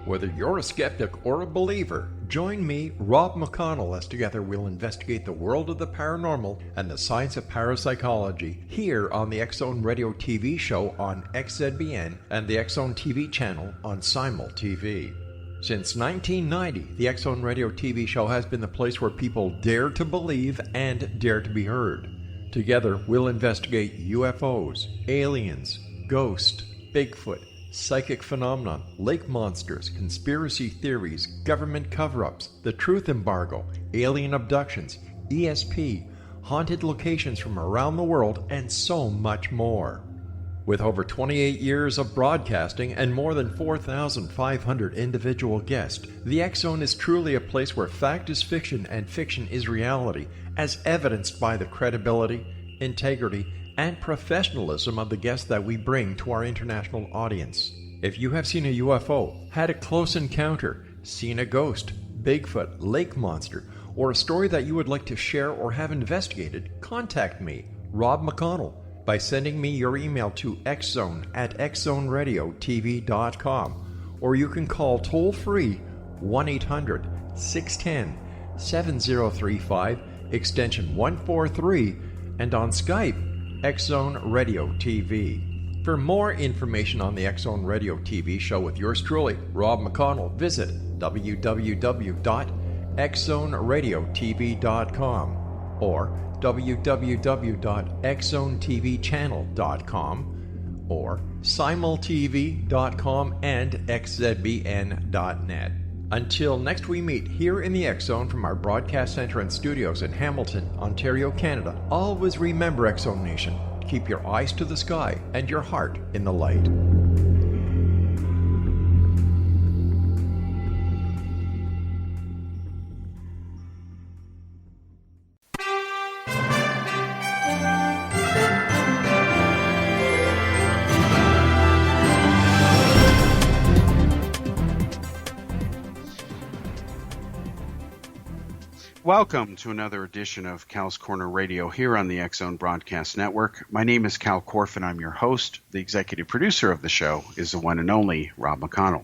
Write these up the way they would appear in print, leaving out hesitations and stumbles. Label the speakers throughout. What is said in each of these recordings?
Speaker 1: Whether you're a skeptic or a believer, join me, Rob McConnell, as together we'll investigate the world of the paranormal and the science of parapsychology here on the X-Zone Radio TV show on XZBN and the X-Zone TV channel on Simul TV. Since 1990, the X-Zone Radio TV show has been the place where people dare to believe and dare to be heard. Together, we'll investigate UFOs, aliens, ghosts, Bigfoot, psychic phenomenon, lake monsters, conspiracy theories, government cover-ups, the truth embargo, alien abductions, ESP, haunted locations from around the world, and so much more. With over 28 years of broadcasting and more than 4,500 individual guests, the X-Zone is truly a place where fact is fiction and fiction is reality, as evidenced by the credibility, integrity, and professionalism of the guests that we bring to our international audience. If you have seen a UFO, had a close encounter, seen a ghost, Bigfoot, lake monster, or a story that you would like to share or have investigated, contact me, Rob McConnell, by sending me your email to xzone@xzoneradiotv.com, or you can call toll-free 1-800-610-7035, extension 143, and on Skype, X-Zone Radio TV. For more information on the X-Zone Radio TV show with yours truly, Rob McConnell, visit www.xzoneradiotv.com or www.xzonetvchannel.com or simultv.com and xzbn.net. Until next we meet here in the X-Zone from our broadcast center and studios in Hamilton, Ontario, Canada, always remember, X-Zone Nation, keep your eyes to the sky and your heart in the light.
Speaker 2: Welcome to another edition of Cal's Corner Radio here on the X-Zone Broadcast Network. My name is Cal Korff, and I'm your host. The executive producer of the show is the one and only Rob McConnell.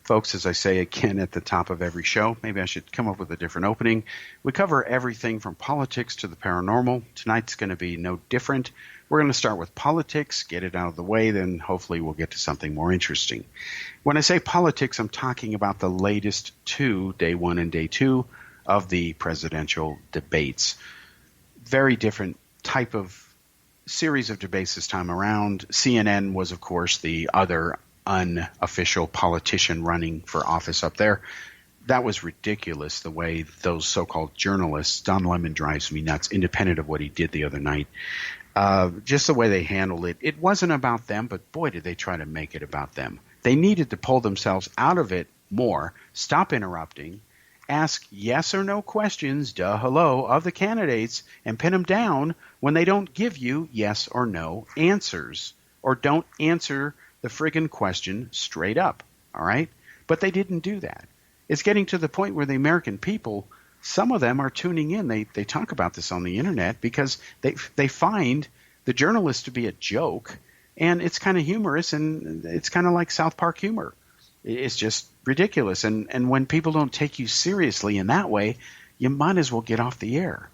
Speaker 2: Folks, as I say again at the top of every show, maybe I should come up with a different opening. We cover everything from politics to the paranormal. Tonight's going to be no different. We're going to start with politics, get it out of the way, then hopefully we'll get to something more interesting. When I say politics, I'm talking about the latest two, day one and day two, of the presidential debates. Very different type of series of debates this time around. CNN was, of course, the other unofficial politician running for office up there. That was ridiculous, the way those so-called journalists, Don Lemon drives me nuts, independent of what he did the other night. Just the way they handled it. It wasn't about them, but boy, did they try to make it about them. They needed to pull themselves out of it more, stop interrupting, ask yes or no questions, hello, of the candidates, and pin them down when they don't give you yes or no answers, or don't answer the friggin' question straight up, all right? But they didn't do that. It's getting to the point where the American people, some of them are tuning in. They talk about this on the internet because they find the journalists to be a joke, and it's kind of humorous, and it's kind of like South Park humor. It's just ridiculous. And when people don't take you seriously in that way, you might as well get off the air.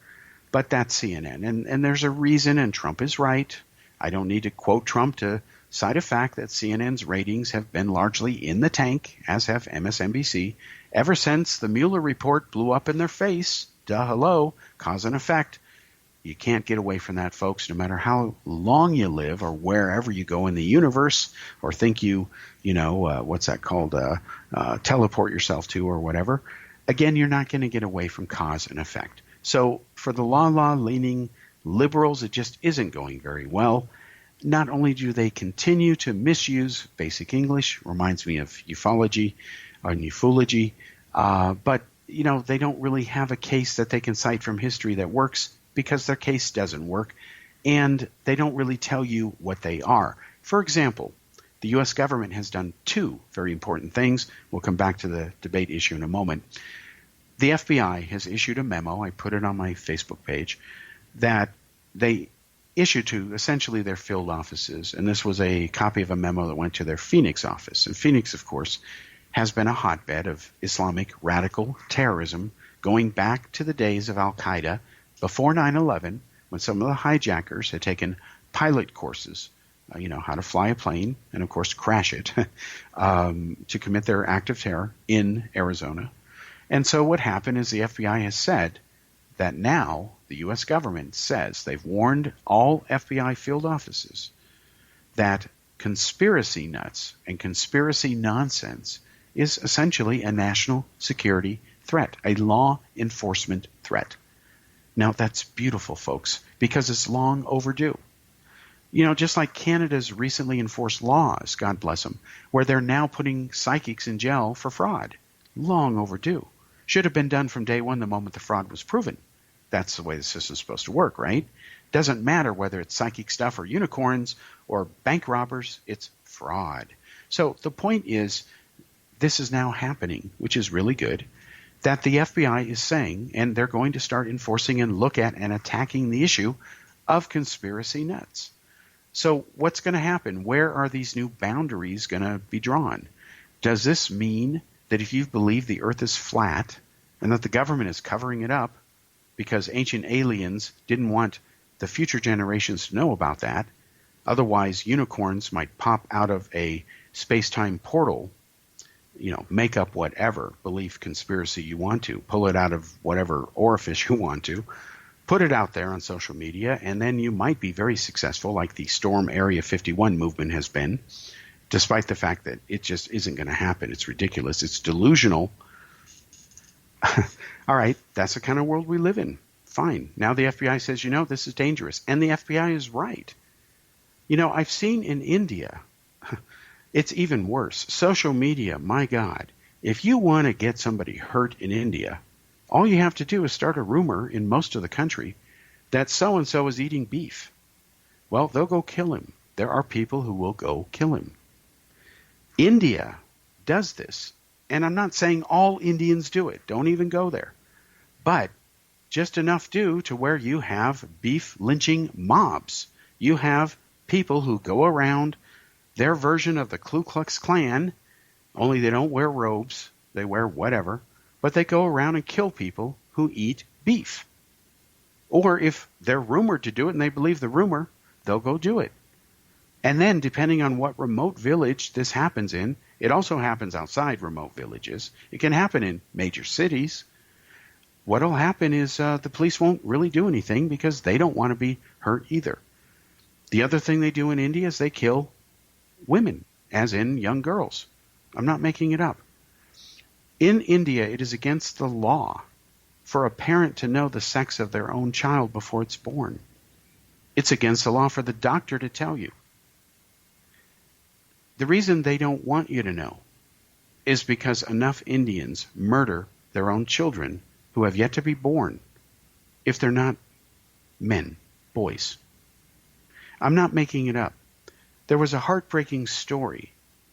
Speaker 2: But that's CNN. And there's a reason, and Trump is right. I don't need to quote Trump to cite a fact that CNN's ratings have been largely in the tank, as have MSNBC, ever since the Mueller report blew up in their face. Hello, cause and effect. You can't get away from that, folks, no matter how long you live or wherever you go in the universe, or think what's that called, teleport yourself to or whatever. Again, you're not going to get away from cause and effect. So for the la-la-leaning liberals, it just isn't going very well. Not only do they continue to misuse basic English, reminds me of ufology or ufology, but they don't really have a case that they can cite from history that works, because their case doesn't work, and they don't really tell you what they are. For example, the U.S. government has done two very important things. We'll come back to the debate issue in a moment. The FBI has issued a memo, I put it on my Facebook page, that they issued to essentially their field offices, and this was a copy of a memo that went to their Phoenix office. And Phoenix, of course, has been a hotbed of Islamic radical terrorism going back to the days of Al-Qaeda before 9/11, when some of the hijackers had taken pilot courses, how to fly a plane and, of course, crash it to commit their act of terror in Arizona. And so what happened is the FBI has said that now the U.S. government says they've warned all FBI field offices that conspiracy nuts and conspiracy nonsense is essentially a national security threat, a law enforcement threat. Now, that's beautiful, folks, because it's long overdue. Just like Canada's recently enforced laws, God bless them, where they're now putting psychics in jail for fraud. Long overdue. Should have been done from day one the moment the fraud was proven. That's the way the system's supposed to work, right? Doesn't matter whether it's psychic stuff or unicorns or bank robbers, it's fraud. So the point is, this is now happening, which is really good, that the FBI is saying, and they're going to start enforcing and look at and attacking the issue of conspiracy nuts. So what's going to happen? Where are these new boundaries going to be drawn? Does this mean that if you believe the earth is flat and that the government is covering it up because ancient aliens didn't want the future generations to know about that, otherwise unicorns might pop out of a space-time portal, make up whatever belief conspiracy you want to, pull it out of whatever orifice you want to, put it out there on social media, and then you might be very successful, like the Storm Area 51 movement has been, despite the fact that it just isn't going to happen. It's ridiculous. It's delusional. All right, that's the kind of world we live in. Fine. Now the FBI says, this is dangerous. And the FBI is right. I've seen in India, it's even worse. Social media, my God. If you want to get somebody hurt in India, all you have to do is start a rumor in most of the country that so-and-so is eating beef. Well, they'll go kill him. There are people who will go kill him. India does this. And I'm not saying all Indians do it. Don't even go there. But just enough do to where you have beef lynching mobs. You have people who go around their version of the Ku Klux Klan, only they don't wear robes. They wear whatever. But they go around and kill people who eat beef. Or if they're rumored to do it and they believe the rumor, they'll go do it. And then, depending on what remote village this happens in, it also happens outside remote villages. It can happen in major cities. What'll happen is the police won't really do anything because they don't want to be hurt either. The other thing they do in India is they kill women, as in young girls. I'm not making it up. In India, it is against the law for a parent to know the sex of their own child before it's born. It's against the law for the doctor to tell you. The reason they don't want you to know is because enough Indians murder their own children who have yet to be born if they're not men, boys. I'm not making it up. There was a heartbreaking story,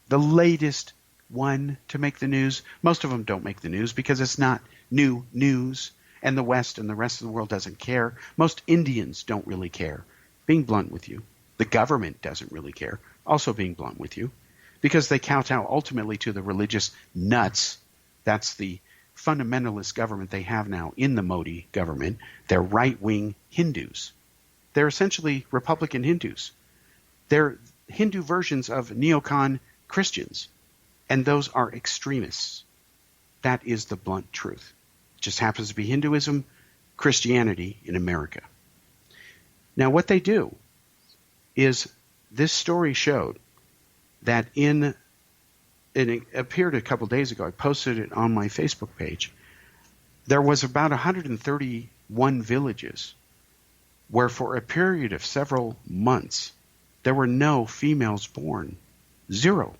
Speaker 2: the latest one to make the news. Most of them don't make the news because it's not new news, and the West and the rest of the world doesn't care. Most Indians don't really care, being blunt with you. The government doesn't really care, also being blunt with you, because they kowtow ultimately to the religious nuts. That's the fundamentalist government they have now in the Modi government. They're right-wing Hindus. They're essentially Republican Hindus. They're Hindu versions of neocon Christians. And those are extremists. That is the blunt truth. It just happens to be Hinduism, Christianity in America. Now, what they do is this story showed that it appeared a couple days ago. I posted it on my Facebook page. There was about 131 villages where for a period of several months there were no females born. Zero.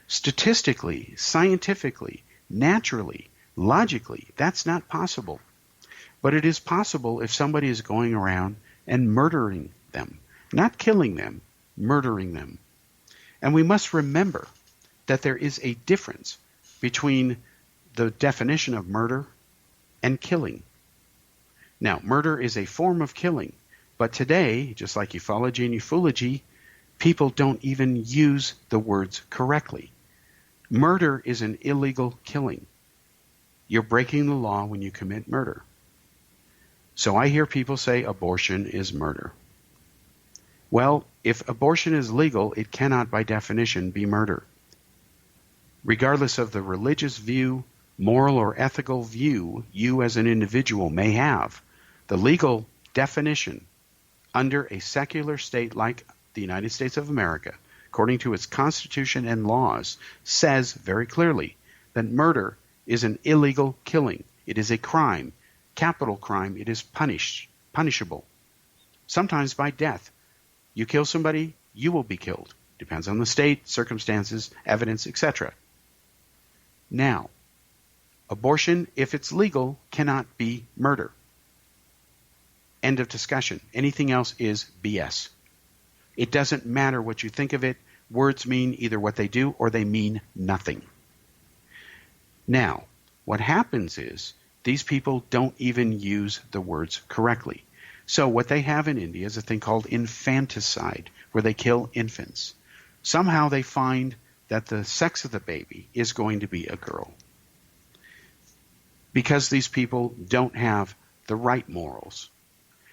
Speaker 2: Statistically, scientifically, naturally, logically, that's not possible. But it is possible if somebody is going around and murdering them. Not killing them, murdering them. And we must remember that there is a difference between the definition of murder and killing. Now, murder is a form of killing. But today, just like ufology and ufology, people don't even use the words correctly. Murder is an illegal killing. You're breaking the law when you commit murder. So I hear people say abortion is murder. Well, if abortion is legal, it cannot by definition be murder. Regardless of the religious view, moral or ethical view you as an individual may have, the legal definition under a secular state like the United States of America, according to its Constitution and laws, says very clearly that murder is an illegal killing. It is a crime, capital crime. It is punishable, sometimes by death. You kill somebody, you will be killed. Depends on the state, circumstances, evidence, etc. Now, abortion, if it's legal, cannot be murder. End of discussion. Anything else is BS. It doesn't matter what you think of it. Words mean either what they do or they mean nothing. Now, what happens is these people don't even use the words correctly. So what they have in India is a thing called infanticide, where they kill infants. Somehow they find that the sex of the baby is going to be a girl. Because these people don't have the right morals.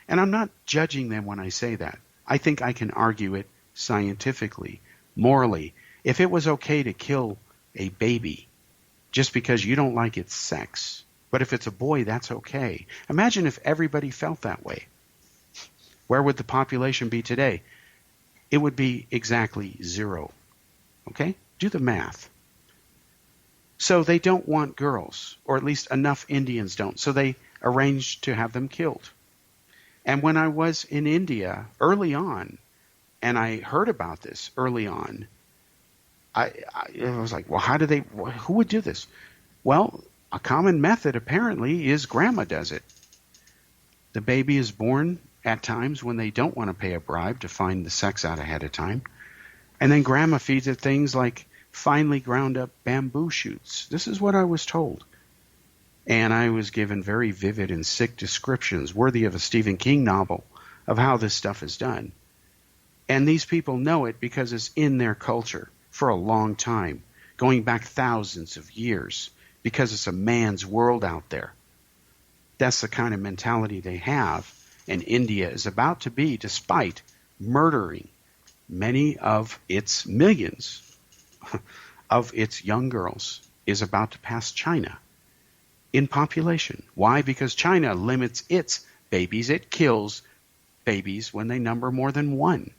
Speaker 2: And I'm not judging them when I say that. I think I can argue it scientifically, morally. If it was okay to kill a baby just because you don't like its sex, but if it's a boy, that's okay. Imagine if everybody felt that way. Where would the population be today? It would be exactly 0. Okay? Do the math. So they don't want girls, or at least enough Indians don't. So they arranged to have them killed. And when I was in India early on, and I heard about this early on, I was like, well, who would do this? Well, a common method apparently is grandma does it. The baby is born at times when they don't want to pay a bribe to find the sex out ahead of time. And then grandma feeds it things like finely ground up bamboo shoots. This is what I was told. And I was given very vivid and sick descriptions worthy of a Stephen King novel of how this stuff is done. And these people know it because it's in their culture for a long time, going back thousands of years, because it's a man's world out there. That's the kind of mentality they have, and India is about to be, despite murdering many of its millions of its young girls, is about to pass China in population. Why? Because China limits its babies. It kills babies when they number more than 1.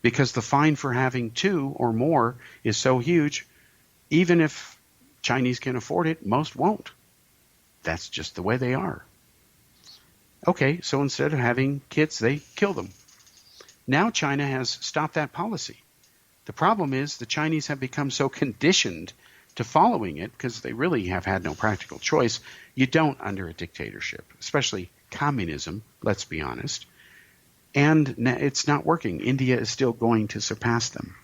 Speaker 2: Because the fine for having 2 or more is so huge, even if Chinese can afford it, most won't. That's just the way they are. Okay, so instead of having kids, they kill them. Now China has stopped that policy. The problem is the Chinese have become so conditioned to following it, because they really have had no practical choice. You don't under a dictatorship, especially communism, let's be honest. And it's not working. India is still going to surpass them.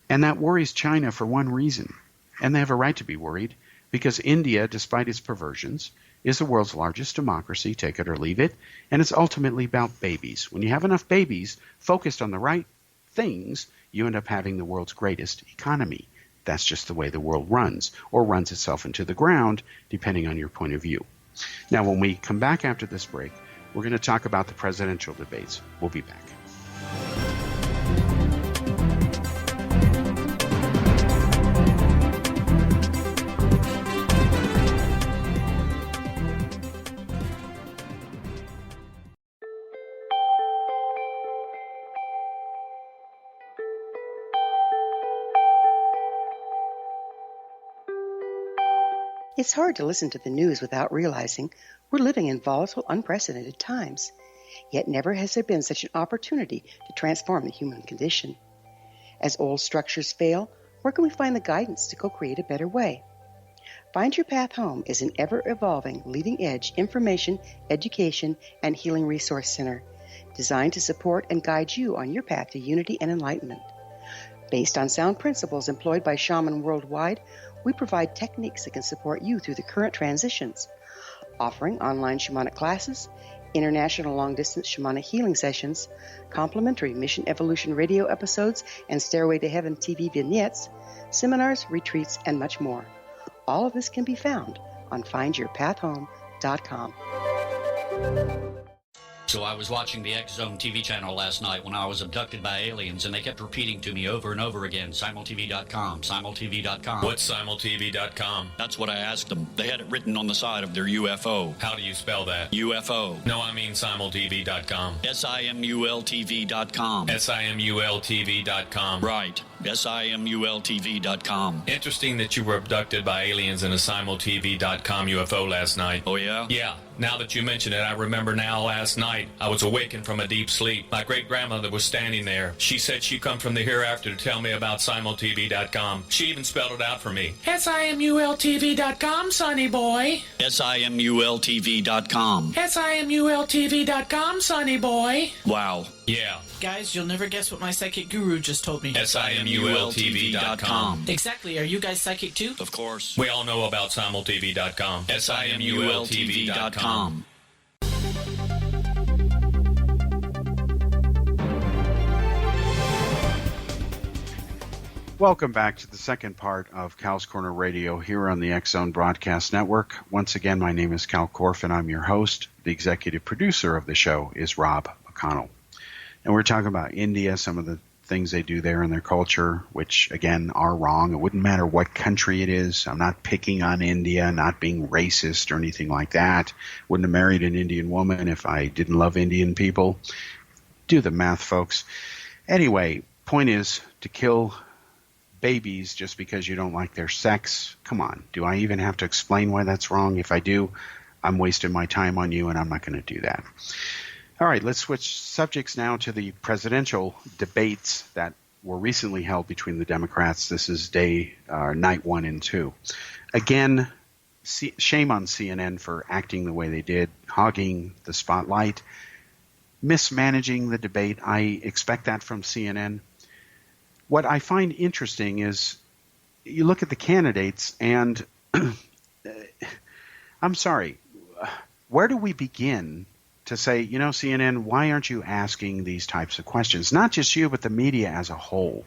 Speaker 2: And that worries China for one reason. And they have a right to be worried, because India, despite its perversions, is the world's largest democracy, take it or leave it, and it's ultimately about babies. When you have enough babies focused on the right things, you end up having the world's greatest economy. That's just the way the world runs, or runs itself into the ground, depending on your point of view. Now, when we come back after this break, we're going to talk about the presidential debates. We'll be back.
Speaker 3: It's hard to listen to the news without realizing we're living in volatile, unprecedented times. Yet never has there been such an opportunity to transform the human condition. As old structures fail, where can we find the guidance to co-create a better way? Find Your Path Home is an ever-evolving, leading-edge information, education, and healing resource center designed to support and guide you on your path to unity and enlightenment. Based on sound principles employed by shaman worldwide, we provide techniques that can support you through the current transitions, offering online shamanic classes, international long-distance shamanic healing sessions, complimentary Mission Evolution radio episodes and Stairway to Heaven TV vignettes, seminars, retreats, and much more. All of this can be found on findyourpathhome.com.
Speaker 4: So I was watching the X Zone TV channel last night when I was abducted by aliens, and they kept repeating to me over and over again, simultv.com, simultv.com.
Speaker 5: What's simultv.com?
Speaker 4: That's what I asked them. They had it written on the side of their UFO.
Speaker 5: How do you spell that?
Speaker 4: UFO.
Speaker 5: No, I mean simultv.com.
Speaker 4: simultv.com.
Speaker 5: simultv.com.
Speaker 4: Right. simultv.com.
Speaker 5: Interesting that you were abducted by aliens in a simultv.com UFO last night.
Speaker 4: Oh, yeah?
Speaker 5: Yeah. Now that you mention it, I remember now last night I was awakened from a deep sleep. My great-grandmother was standing there. She said she'd come from the hereafter to tell me about simultv.com. She even spelled it out for me. simultv.com, sonny boy.
Speaker 4: simultv.com.
Speaker 5: simultv.com, sonny boy.
Speaker 4: Wow.
Speaker 5: Yeah.
Speaker 6: Guys, you'll never guess what my psychic guru just told me.
Speaker 5: simultv.com.
Speaker 6: Exactly. Are you guys psychic too?
Speaker 4: Of course.
Speaker 5: We all know about simultv.com. simultv.com.
Speaker 2: Welcome back to the second part of Cal's Corner Radio here on the X Zone Broadcast Network. Once again, my name is Cal Korff, and I'm your host. The executive producer of the show is Rob McConnell. And we're talking about India, some of the things they do there in their culture, which, again, are wrong. It wouldn't matter what country it is. I'm not picking on India, not being racist or anything like that. Wouldn't have married an Indian woman if I didn't love Indian people. Do the math, folks. Anyway, point is to kill babies just because you don't like their sex. Come on. Do I even have to explain why that's wrong? If I do, I'm wasting my time on you, and I'm not going to do that. All right, let's switch subjects now to the presidential debates that were recently held between the Democrats. This is night 1 and 2. Again, shame on CNN for acting the way they did, hogging the spotlight, mismanaging the debate. I expect that from CNN. What I find interesting is you look at the candidates and I'm sorry, where do we begin to say, CNN, why aren't you asking these types of questions? Not just you, but the media as a whole.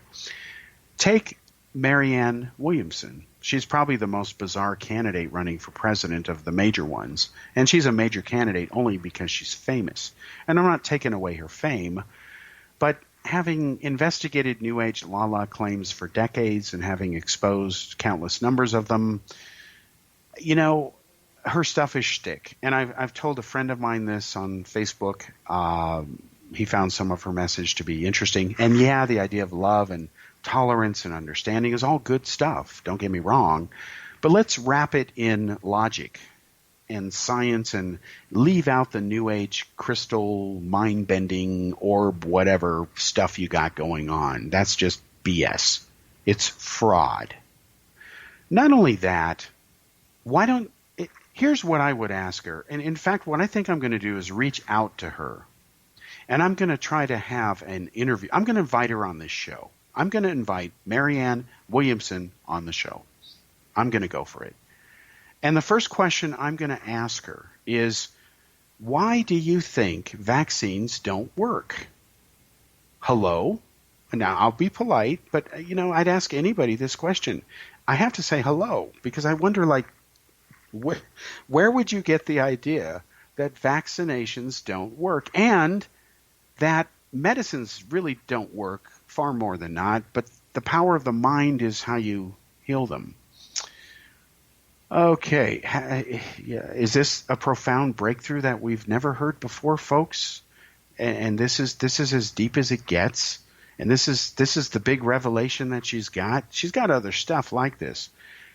Speaker 2: Take Marianne Williamson. She's probably the most bizarre candidate running for president of the major ones. And she's a major candidate only because she's famous. And I'm not taking away her fame, but having investigated New Age la-la claims for decades and having exposed countless numbers of them, her stuff is shtick. And I've told a friend of mine this on Facebook. He found some of her message to be interesting. And yeah, the idea of love and tolerance and understanding is all good stuff. Don't get me wrong. But let's wrap it in logic and science and leave out the New Age crystal, mind-bending, orb, whatever stuff you got going on. That's just BS. It's fraud. Not only that, here's what I would ask her. And in fact, what I think I'm going to do is reach out to her. And I'm going to try to have an interview. I'm going to invite her on this show. I'm going to invite Marianne Williamson on the show. I'm going to go for it. And the first question I'm going to ask her is, why do you think vaccines don't work? Hello? Now, I'll be polite, but, I'd ask anybody this question. I have to say hello because I wonder, where would you get the idea that vaccinations don't work and that medicines really don't work far more than not, but the power of the mind is how you heal them? Okay. Is this a profound breakthrough that we've never heard before, folks? And this is as deep as it gets. And this is the big revelation that she's got. She's got other stuff like this.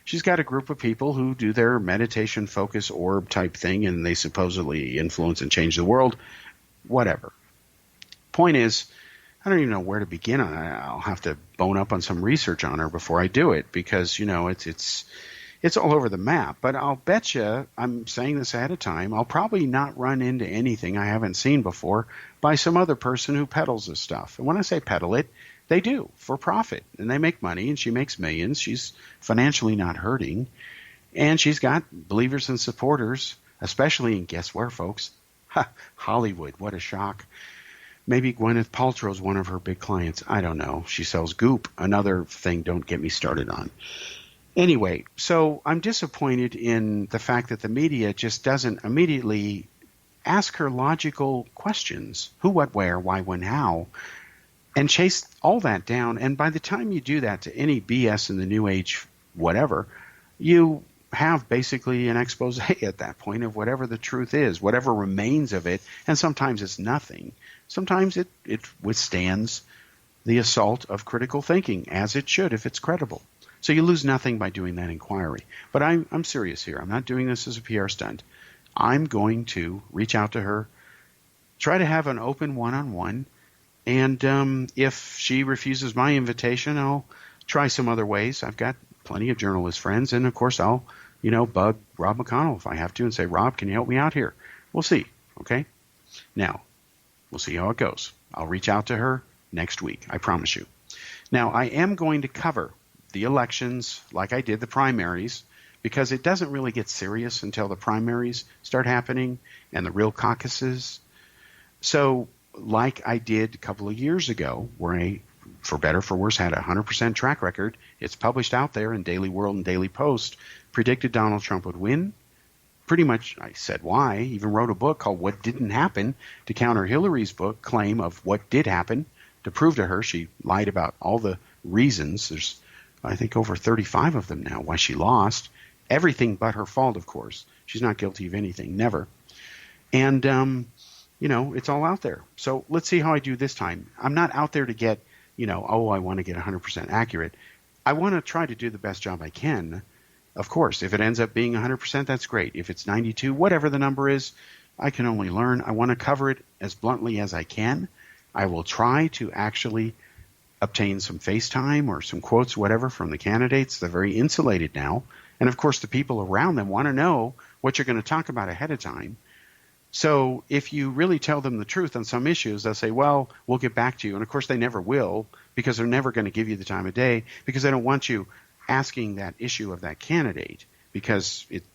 Speaker 2: She's got a group of people who do their meditation focus orb type thing, and they supposedly influence and change the world. Whatever. Point is, I don't even know where to begin on it. I'll have to bone up on some research on her before I do it because, it's all over the map. But I'll bet you, I'm saying this ahead of time, I'll probably not run into anything I haven't seen before by some other person who peddles this stuff. And when I say peddle it, they do for profit. And they make money, and she makes millions. She's financially not hurting. And she's got believers and supporters, especially in, guess where, folks? Ha, Hollywood, what a shock. Maybe Gwyneth Paltrow's one of her big clients. I don't know. She sells Goop, another thing don't get me started on. Anyway, so I'm disappointed in the fact that the media just doesn't immediately ask her logical questions. Who, what, where, why, when, how, and chase all that down. And by the time you do that to any BS in the New Age whatever, you have basically an expose at that point of whatever the truth is, whatever remains of it. And sometimes it's nothing. Sometimes it withstands the assault of critical thinking, as it should if it's credible. So you lose nothing by doing that inquiry. But I'm serious here. I'm not doing this as a PR stunt. I'm going to reach out to her, try to have an open one-on-one, and if she refuses my invitation, I'll try some other ways. I've got plenty of journalist friends, and of course I'll, bug Rob McConnell if I have to and say, Rob, can you help me out here? We'll see, okay? Now, we'll see how it goes. I'll reach out to her next week, I promise you. Now, I am going to cover the elections like I did the primaries, because it doesn't really get serious until the primaries start happening and the real caucuses. So like I did a couple of years ago, where I, for better for worse, had a 100% track record. It's published out there in Daily World and Daily Post, predicted Donald Trump would win. Pretty much I said why, even wrote a book called What Didn't Happen to counter Hillary's book claim of what did happen, to prove to her she lied about all the reasons. There's, I think, over 35 of them now why she lost. Everything but her fault, of course. She's not guilty of anything, never. And, it's all out there. So let's see how I do this time. I'm not out there to get, I want to get 100% accurate. I want to try to do the best job I can. Of course, if it ends up being 100%, that's great. If it's 92, whatever the number is, I can only learn. I want to cover it as bluntly as I can. I will try to actually obtain some FaceTime or some quotes, whatever, from the candidates. They're very insulated now. And, of course, the people around them want to know what you're going to talk about ahead of time. So if you really tell them the truth on some issues, they'll say, well, we'll get back to you. And, of course, they never will, because they're never going to give you the time of day, because they don't want you asking that issue of that candidate because it's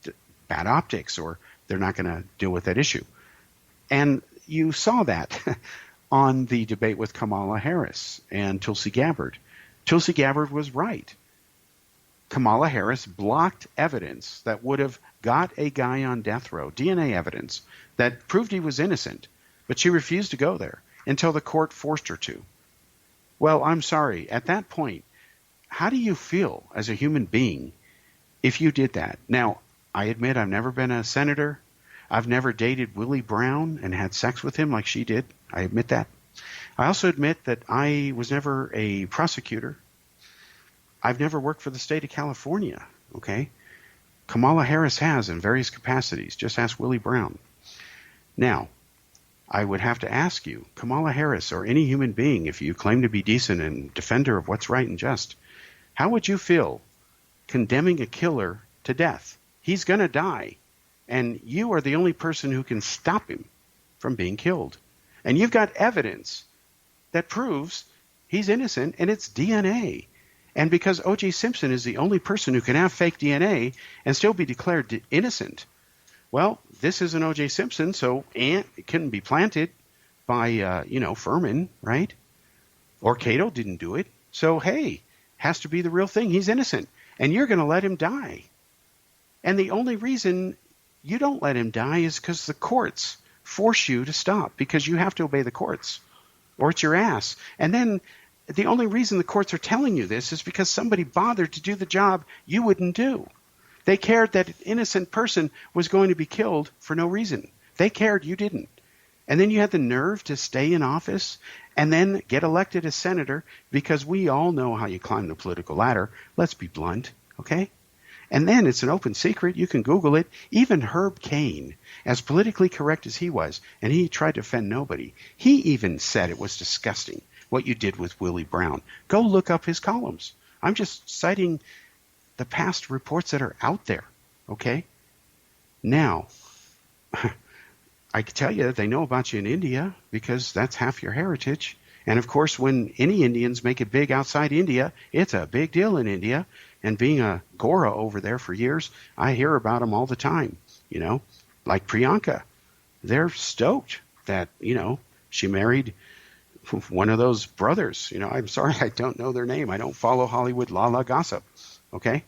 Speaker 2: bad optics, or they're not going to deal with that issue. And you saw that on the debate with Kamala Harris and Tulsi Gabbard. Tulsi Gabbard was right. Kamala Harris blocked evidence that would have got a guy on death row, DNA evidence, that proved he was innocent, but she refused to go there until the court forced her to. Well, I'm sorry. At that point, how do you feel as a human being if you did that? Now, I admit I've never been a senator. I've never dated Willie Brown and had sex with him like she did. I admit that. I also admit that I was never a prosecutor. I've never worked for the state of California, okay? Kamala Harris has in various capacities. Just ask Willie Brown. Now, I would have to ask you, Kamala Harris, or any human being, if you claim to be decent and defender of what's right and just, how would you feel condemning a killer to death? He's going to die, and you are the only person who can stop him from being killed. And you've got evidence that proves he's innocent, and it's DNA. And because O.J. Simpson is the only person who can have fake DNA and still be declared innocent, well, this isn't O.J. Simpson, so it couldn't be planted by, Furman, right? Or Cato didn't do it. So, hey, has to be the real thing. He's innocent. And you're going to let him die. And the only reason you don't let him die is because the courts force you to stop, because you have to obey the courts, or it's your ass. And then the only reason the courts are telling you this is because somebody bothered to do the job you wouldn't do. They cared that an innocent person was going to be killed for no reason. They cared, you didn't. And then you had the nerve to stay in office and then get elected as senator, because we all know how you climb the political ladder. Let's be blunt, okay? And then it's an open secret. You can Google it. Even Herb Cain, as politically correct as he was, and he tried to offend nobody, he even said it was disgusting what you did with Willie Brown. Go look up his columns. I'm just citing the past reports that are out there, okay? Now, I can tell you they know about you in India, because that's half your heritage. And, of course, when any Indians make it big outside India, it's a big deal in India. And being a Gora over there for years, I hear about them all the time, like Priyanka. they're stoked that, she married one of those brothers. I'm sorry, I don't know their name. I don't follow Hollywood la gossip. Okay?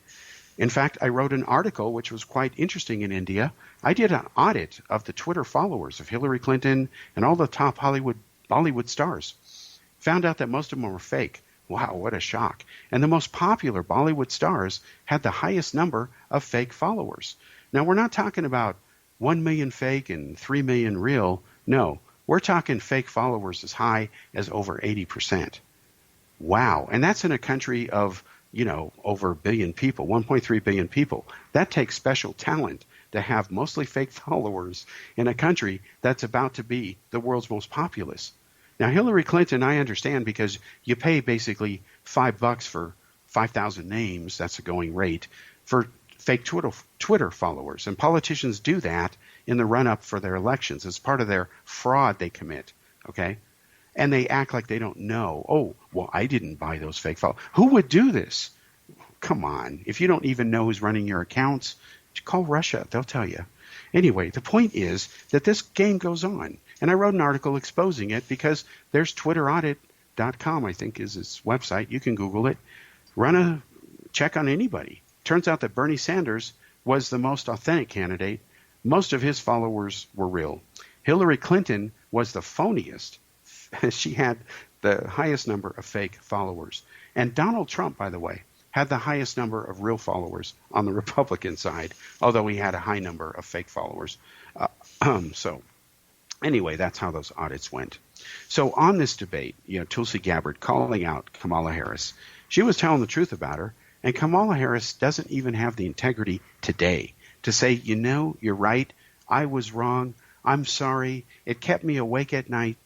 Speaker 2: In fact, I wrote an article which was quite interesting in India. I did an audit of the Twitter followers of Hillary Clinton and all the top Bollywood stars. Found out that most of them were fake. Wow, what a shock. And the most popular Bollywood stars had the highest number of fake followers. Now, we're not talking about 1 million fake and 3 million real. No, we're talking fake followers as high as over 80%. Wow. And that's in a country of, over a billion people, 1.3 billion people. That takes special talent to have mostly fake followers in a country that's about to be the world's most populous. Now, Hillary Clinton, I understand, because you pay basically $5 for 5,000 names. That's a going rate for fake Twitter followers. And politicians do that in the run-up for their elections. It's part of their fraud they commit, okay? And they act like they don't know. Oh, well, I didn't buy those fake followers. Who would do this? Come on. If you don't even know who's running your accounts, call Russia. They'll tell you. Anyway, the point is that this game goes on. And I wrote an article exposing it because there's TwitterAudit.com, I think is its website. You can Google it. Run a check on anybody. Turns out that Bernie Sanders was the most authentic candidate. Most of his followers were real. Hillary Clinton was the phoniest. She had the highest number of fake followers. And Donald Trump, by the way, had the highest number of real followers on the Republican side, although he had a high number of fake followers. So anyway, that's how those audits went. So on this debate, Tulsi Gabbard calling out Kamala Harris, she was telling the truth about her, and Kamala Harris doesn't even have the integrity today to say, you're right, I was wrong, I'm sorry, it kept me awake at night.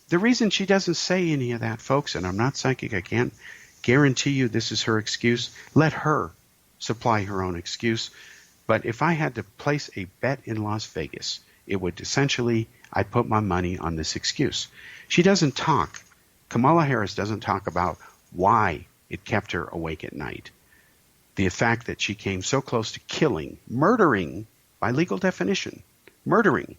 Speaker 2: The reason she doesn't say any of that, folks, and I'm not psychic, I can't guarantee you this is her excuse. Let her supply her own excuse. But if I had to place a bet in Las Vegas, it would essentially, I'd put my money on this excuse. She doesn't talk. Kamala Harris doesn't talk about why it kept her awake at night. The fact that she came so close to killing, murdering, by legal definition, murdering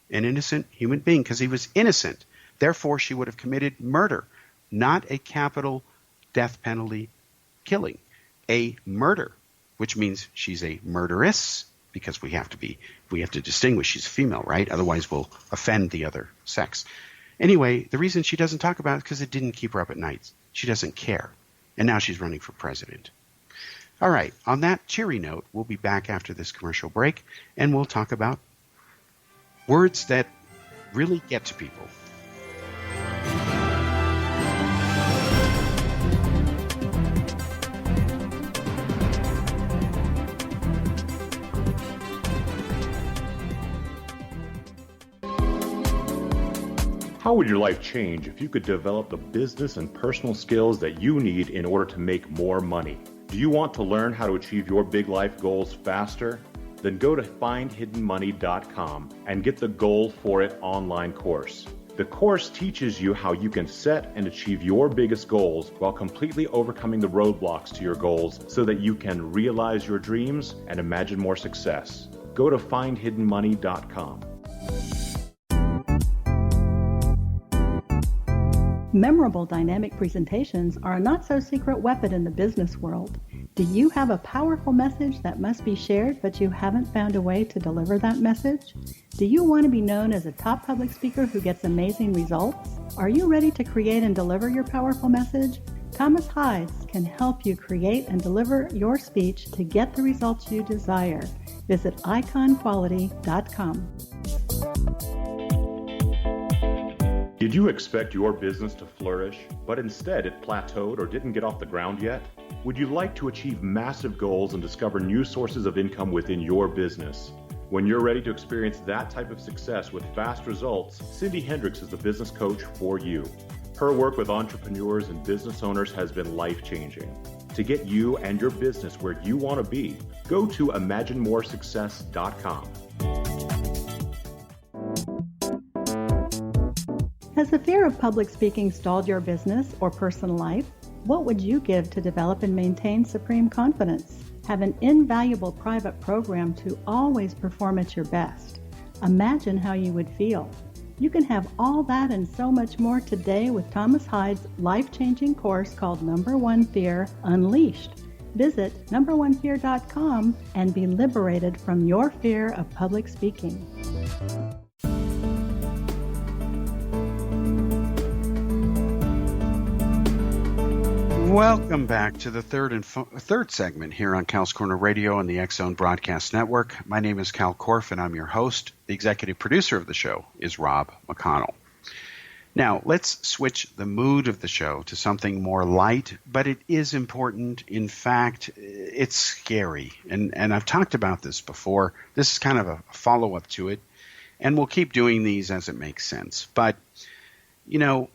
Speaker 2: an innocent human being because he was innocent. Therefore, she would have committed murder, not a capital death penalty killing, a murder, which means she's a murderess because we have to distinguish she's female, right? Otherwise, we'll offend the other sex. Anyway, the reason she doesn't talk about it is because it didn't keep her up at night. She doesn't care. And now she's running for president. All right, on that cheery note, we'll be back after this commercial break, and we'll talk about words that really get to people.
Speaker 7: How would your life change if you could develop the business and personal skills that you need in order to make more money? Do you want to learn how to achieve your big life goals faster? Then go to findhiddenmoney.com and get the Goal for It online course. The course teaches you how you can set and achieve your biggest goals while completely overcoming the roadblocks to your goals so that you can realize your dreams and imagine more success. Go to findhiddenmoney.com.
Speaker 8: Memorable dynamic presentations are a not-so-secret weapon in the business world. Do you have a powerful message that must be shared, but you haven't found a way to deliver that message? Do you want to be known as a top public speaker who gets amazing results? Are you ready to create and deliver your powerful message? Thomas Hides can help you create and deliver your speech to get the results you desire. Visit iconquality.com.
Speaker 7: Did you expect your business to flourish, but instead it plateaued or didn't get off the ground yet? Would you like to achieve massive goals and discover new sources of income within your business? When you're ready to experience that type of success with fast results, Cindy Hendricks is the business coach for you. Her work with entrepreneurs and business owners has been life-changing. To get you and your business where you want to be, go to imaginemoresuccess.com.
Speaker 8: Has the fear of public speaking stalled your business or personal life? What would you give to develop and maintain supreme confidence? Have an invaluable private program to always perform at your best. Imagine how you would feel. You can have all that and so much more today with Thomas Hyde's life-changing course called Number One Fear Unleashed. Visit numberonefear.com and be liberated from your fear of public speaking.
Speaker 2: Welcome back to the third segment here on Cal's Corner Radio and the X-Zone Broadcast Network. My name is Cal Korff, and I'm your host. The executive producer of the show is Rob McConnell. Now, let's switch the mood of the show to something more light, but it is important. In fact, it's scary, and I've talked about this before. This is kind of a follow-up to it, and we'll keep doing these as it makes sense. But, you know,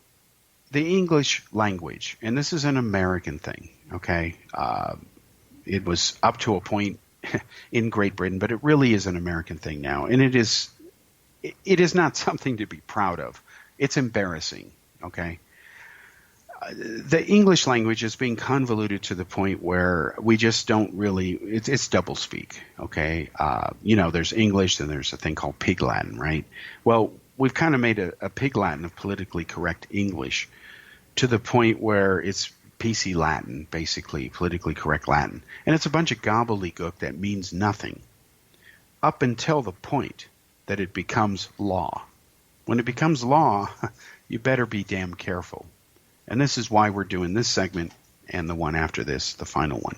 Speaker 2: the English language, and this is an American thing, okay? It was up to a point in Great Britain, but it really is an American thing now, and it is not something to be proud of. It's embarrassing, okay? The English language is being convoluted to the point where we just don't really – it's doublespeak, okay? You know, there's English, and there's a thing called Pig Latin, right? Well, we've kind of made a Pig Latin of politically correct English to the point where it's PC Latin, basically, politically correct Latin. And it's a bunch of gobbledygook that means nothing up until the point that it becomes law. When it becomes law, you better be damn careful. And this is why we're doing this segment and the one after this, the final one.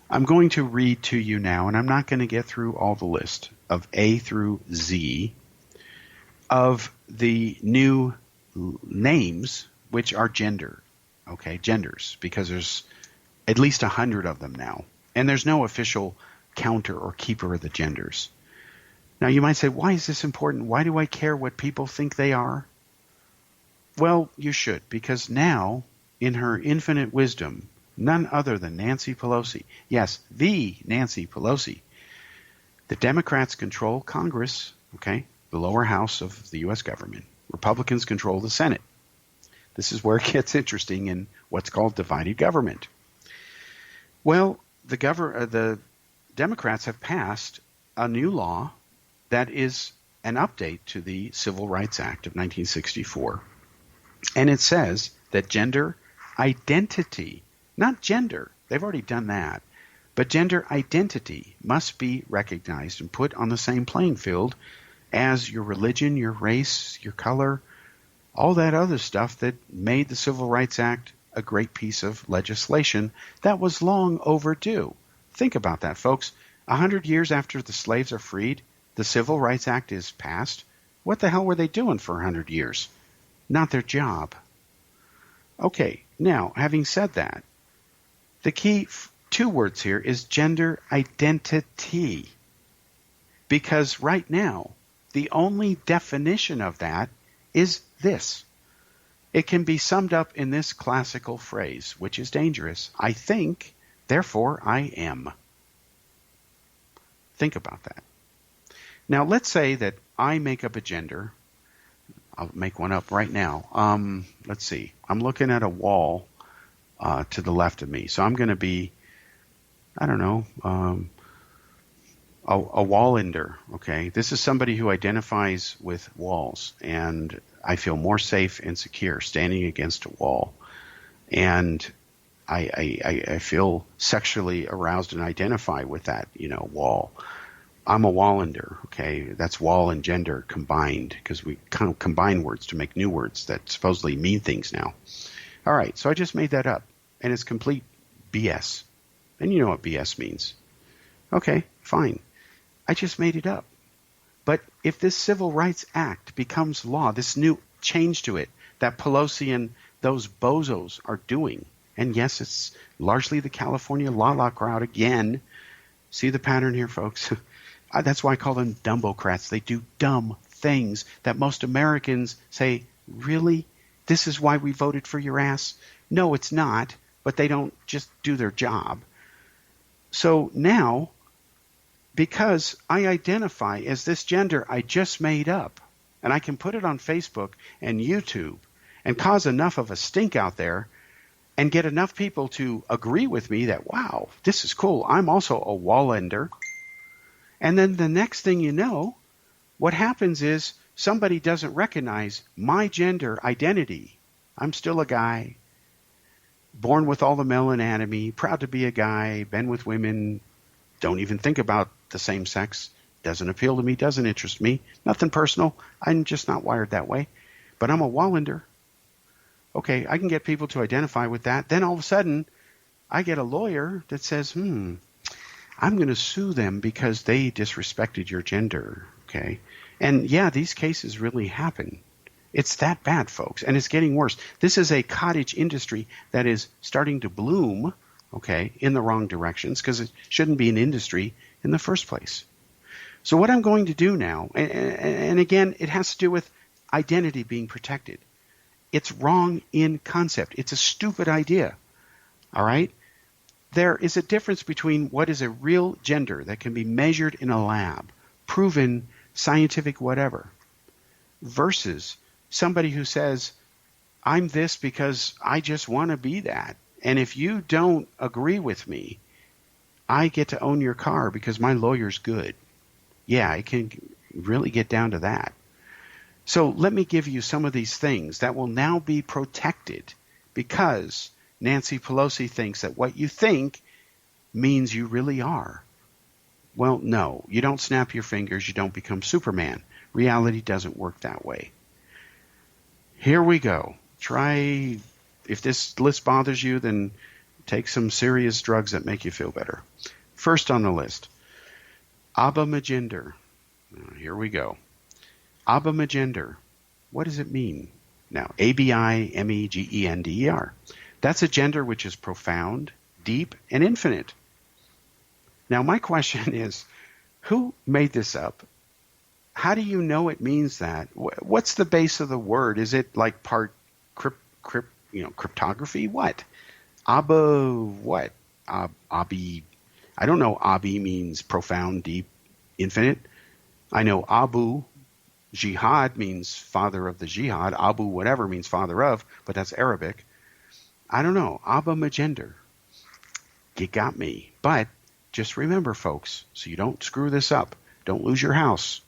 Speaker 2: I'm going to read to you now, and I'm not going to get through all the list of A through Z of the new names, which are genders, because there's at least 100 of them now. And there's no official counter or keeper of the genders. Now, you might say, why is this important? Why do I care what people think they are? Well, you should, because now, in her infinite wisdom, none other than Nancy Pelosi, yes, the Nancy Pelosi, the Democrats control Congress, okay, the lower house of the U.S. government. Republicans control the Senate. This is where it gets interesting in what's called divided government. Well, the Democrats have passed a new law that is an update to the Civil Rights Act of 1964. And it says that gender identity, not gender, they've already done that, but gender identity must be recognized and put on the same playing field as your religion, your race, your color, all that other stuff that made the Civil Rights Act a great piece of legislation that was long overdue. Think about that, folks. 100 years after the slaves are freed, the Civil Rights Act is passed. What the hell were they doing for 100 years? Not their job. Okay, now, having said that, the key two words here is gender identity. Because right now, the only definition of that is this. It can be summed up in this classical phrase, which is dangerous. I think, therefore I am. Think about that. Now, let's say that I make up a gender. I'll make one up right now. Let's see. I'm looking at a wall to the left of me. So I'm going to be, I don't know, a wall-ender, okay? This is somebody who identifies with walls, and I feel more safe and secure standing against a wall. And I feel sexually aroused and identify with that, wall. I'm a wall-ender, okay? That's wall and gender combined, because we kind of combine words to make new words that supposedly mean things now. All right, so I just made that up, and it's complete BS. And you know what BS means. Okay, fine. I just made it up. But if this Civil Rights Act becomes law, this new change to it that Pelosi and those bozos are doing, and yes, it's largely the California la crowd again. See the pattern here, folks? That's why I call them Dumbocrats. They do dumb things that most Americans say, really? This is why we voted for your ass? No, it's not, but they don't just do their job. So now, because I identify as this gender I just made up, and I can put it on Facebook and YouTube and cause enough of a stink out there and get enough people to agree with me that, wow, this is cool. I'm also a wall-ender. And then the next thing you know, what happens is somebody doesn't recognize my gender identity. I'm still a guy, born with all the male anatomy, proud to be a guy, been with women, don't even think about the same sex, doesn't appeal to me, doesn't interest me, nothing personal. I'm just not wired that way. But I'm a Wallander. Okay, I can get people to identify with that. Then all of a sudden, I get a lawyer that says, I'm going to sue them because they disrespected your gender. Okay? And yeah, these cases really happen. It's that bad, folks, and it's getting worse. This is a cottage industry that is starting to bloom, okay, in the wrong directions because it shouldn't be an industry in the first place. So what I'm going to do now, and again, it has to do with identity being protected. It's wrong in concept. It's a stupid idea, all right? There is a difference between what is a real gender that can be measured in a lab, proven, scientific, whatever, versus somebody who says, I'm this because I just want to be that. And if you don't agree with me, I get to own your car because my lawyer's good. Yeah, it can really get down to that. So let me give you some of these things that will now be protected because Nancy Pelosi thinks that what you think means you really are. Well, no, you don't snap your fingers, you don't become Superman. Reality doesn't work that way. Here we go. Try, if this list bothers you, then take some serious drugs that make you feel better. First on the list, abamagender. Here we go. Abamagender. What does it mean? Now, A-B-I-M-E-G-E-N-D-E-R. That's a gender which is profound, deep, and infinite. Now, my question is, who made this up? How do you know it means that? What's the base of the word? Is it like part cryptography? What? Abba what? Abi. I don't know. Abi means profound, deep, infinite. I know Abu, jihad means father of the jihad. Abu whatever means father of, but that's Arabic. I don't know. Abamagender. You got me. But just remember, folks, so you don't screw this up. Don't lose your house.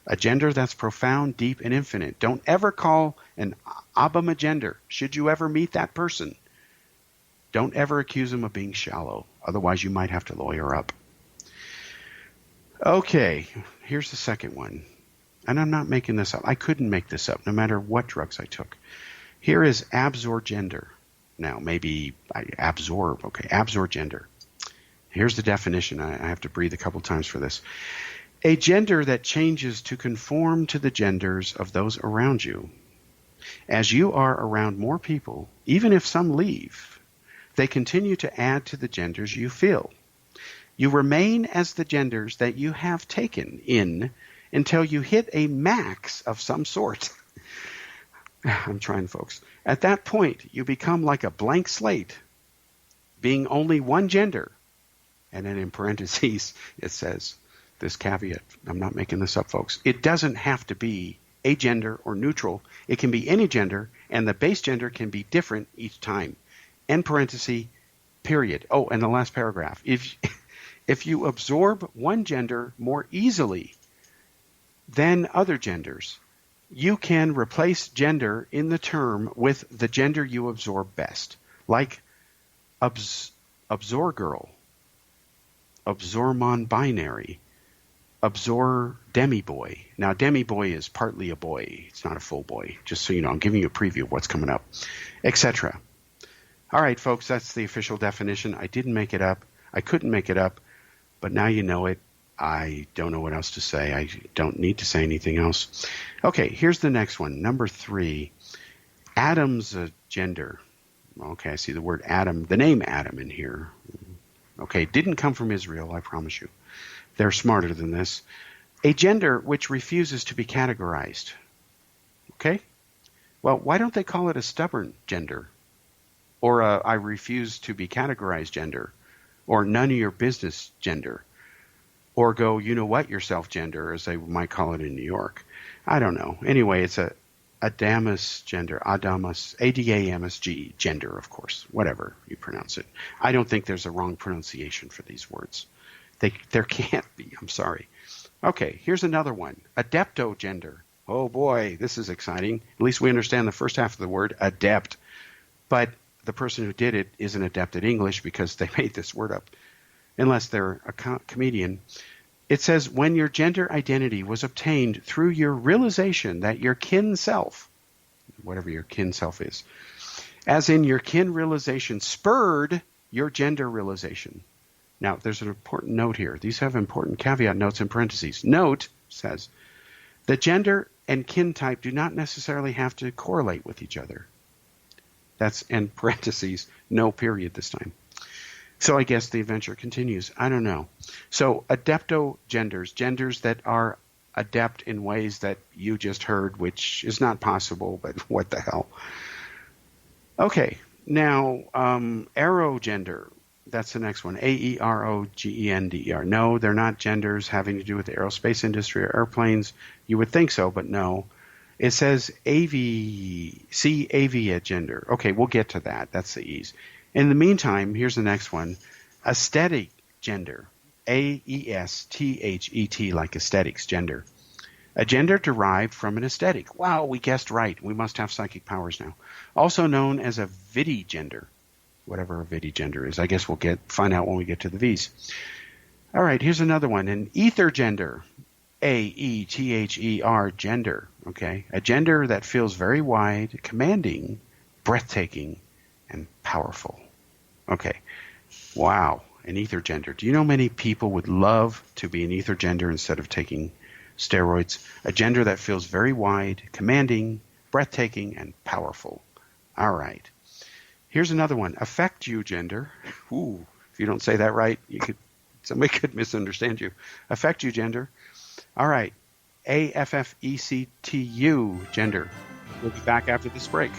Speaker 2: A gender that's profound, deep, and infinite. Don't ever call an abamagender. Should you ever meet that person, don't ever accuse them of being shallow. Otherwise, you might have to lawyer up. Okay, here's the second one. And I'm not making this up. I couldn't make this up no matter what drugs I took. Here is absorgender. Now, maybe I absorb. Okay, absorgender. Here's the definition. I have to breathe a couple times for this. A gender that changes to conform to the genders of those around you. As you are around more people, even if some leave, they continue to add to the genders you feel. You remain as the genders that you have taken in until you hit a max of some sort. I'm trying, folks. At that point, you become like a blank slate, being only one gender. And then in parentheses, it says, this caveat, I'm not making this up, folks. It doesn't have to be agender or neutral. It can be any gender, and the base gender can be different each time. End parenthesis, period. Oh, and the last paragraph. If you absorb one gender more easily than other genders, you can replace gender in the term with the gender you absorb best, like absorgirl, absormon-binary, absor demi-boy. Now, demi-boy is partly a boy. It's not a full boy. Just so you know, I'm giving you a preview of what's coming up, etc. All right, folks, that's the official definition. I didn't make it up. I couldn't make it up, but now you know it. I don't know what else to say. I don't need to say anything else. Okay, here's the next one. Number 3, Adam's gender. Okay, I see the word Adam, the name Adam in here. Okay, didn't come from Israel, I promise you. They're smarter than this. A gender which refuses to be categorized. Okay? Well, why don't they call it a stubborn gender? Or a I refuse to be categorized gender? Or none of your business gender? Or go, you know what, yourself gender, as they might call it in New York. I don't know. Anyway, it's a Adamus gender, Adamus, A-D-A-M-S-G, gender, of course, whatever you pronounce it. I don't think there's a wrong pronunciation for these words. There can't be, I'm sorry. Okay, here's another one. Adeptogender. Oh boy, this is exciting. At least we understand the first half of the word, adept. But the person who did it isn't adept at English because they made this word up, unless they're a comedian. It says, when your gender identity was obtained through your realization that your kin self, whatever your kin self is, as in your kin realization spurred your gender realization. Now, there's an important note here. These have important caveat notes in parentheses. Note says, the gender and kin type do not necessarily have to correlate with each other. That's in parentheses, no period this time. So I guess the adventure continues. I don't know. So adeptogenders, genders that are adept in ways that you just heard, which is not possible, but what the hell. Okay, now aerogender. That's the next one, A-E-R-O-G-E-N-D-E-R. No, they're not genders having to do with the aerospace industry or airplanes. You would think so, but no. It says avia gender. Okay, we'll get to that. That's the E's. In the meantime, here's the next one, aesthetic gender. A-E-S-T-H-E-T, like aesthetics, gender. A gender derived from an aesthetic. Wow, we guessed right. We must have psychic powers now. Also known as a vidigender. Whatever a vidigender is. I guess we'll find out when we get to the V's. All right, here's another one, an ether gender. A-E-T-H-E-R, gender. Okay, a gender that feels very wide, commanding, breathtaking, and powerful. Okay, wow, an ether gender. Do you know many people would love to be an ether gender instead of taking steroids? A gender that feels very wide, commanding, breathtaking, and powerful. All right. Here's another one, affect you gender. Ooh, if you don't say that right, somebody could misunderstand you. Affect you gender. All right, A-F-F-E-C-T-U gender. We'll be back after this break.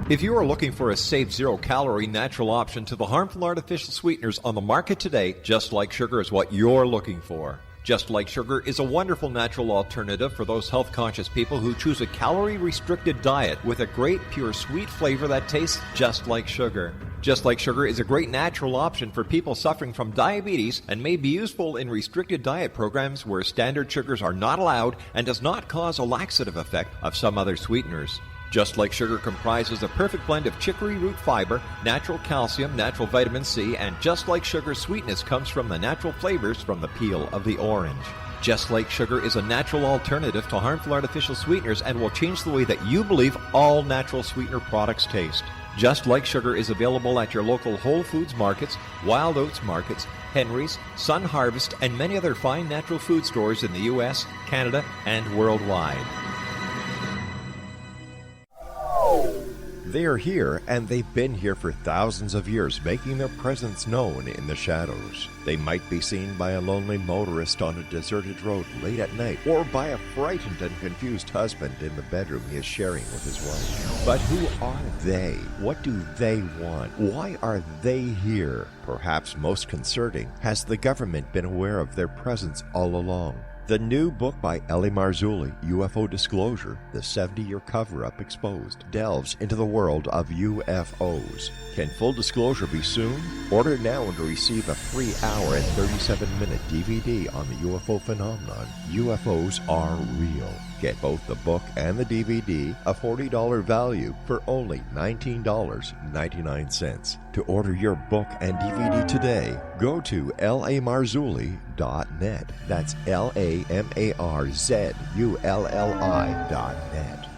Speaker 1: If you are looking for a safe, zero-calorie, natural option to the harmful artificial sweeteners on the market today, Just Like Sugar is what you're looking for. Just Like Sugar is a wonderful natural alternative for those health-conscious people who choose a calorie-restricted diet with a great, pure, sweet flavor that tastes just like sugar. Just Like Sugar is a great natural option for people suffering from diabetes and may be useful in restricted diet programs where standard sugars are not allowed and does not cause a laxative effect of some other sweeteners. Just Like Sugar comprises a perfect blend of chicory root fiber, natural calcium, natural vitamin C, and Just Like Sugar's sweetness comes from the natural flavors from the peel of the orange. Just Like Sugar is a natural alternative to harmful artificial sweeteners and will change the way that you believe all natural sweetener products taste. Just Like Sugar is available at your local Whole Foods markets, Wild Oats markets, Henry's, Sun Harvest, and many other fine natural food stores in the U.S., Canada, and worldwide. They are here, and they've been here for thousands of years, making their presence known in the shadows. They might be seen by a lonely motorist on a deserted road late at night, or by a frightened and confused husband in the bedroom he is sharing with his wife. But who are they? What do they want? Why are they here? Perhaps most concerning, has the government been aware of their presence all along? The new book by Ellie Marzulli, UFO Disclosure, the 70-year cover-up exposed, delves into the world of UFOs. Can full disclosure be soon? Order now and receive a free hour and 37-minute DVD on the UFO phenomenon. UFOs are real. Get both the book and the DVD, a $40 value, for only $19.99. To order your book and DVD today, go to lamarzulli.net. That's LAMARZULLI.net.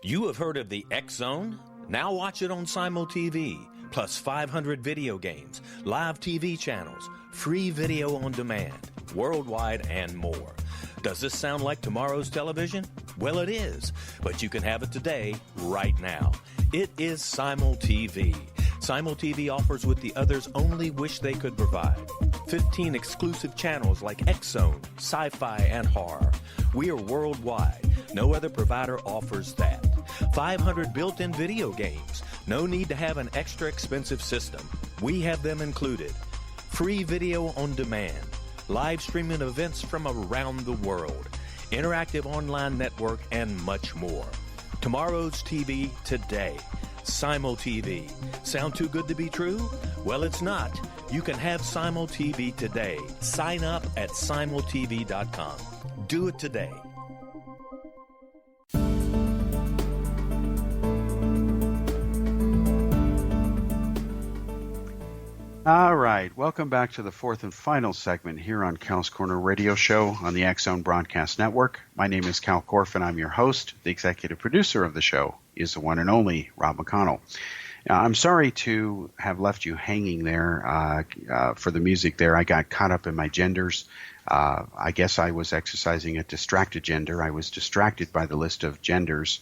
Speaker 5: You have heard of the X Zone? Now watch it on Simul TV, plus 500 video games, live TV channels, free video on demand, worldwide, and more. Does this sound like tomorrow's television? Well, it is, but you can have it today, right now. It is Simul TV. Simul TV offers what the others only wish they could provide. 15 exclusive channels like X-Zone, Sci-Fi, and Horror. We are worldwide. No other provider offers that. 500 built-in video games. No need to have an extra expensive system. We have them included. Free video on demand. Live streaming events from around the world.
Speaker 9: interactive online network, and much more. Tomorrow's TV today. Simul TV. Sound too good to be true? Well, it's not. You can have Simul TV today. Sign up at simultv.com. Do it today.
Speaker 2: All right. Welcome back to the fourth and final segment here on Cal's Corner Radio Show on the X-Zone Broadcast Network. My name is Cal Korff, and I'm your host. The executive producer of the show is the one and only Rob McConnell. I'm sorry to have left you hanging there for the music there. I got caught up in my genders. I guess I was exercising a distracted gender. I was distracted by the list of genders.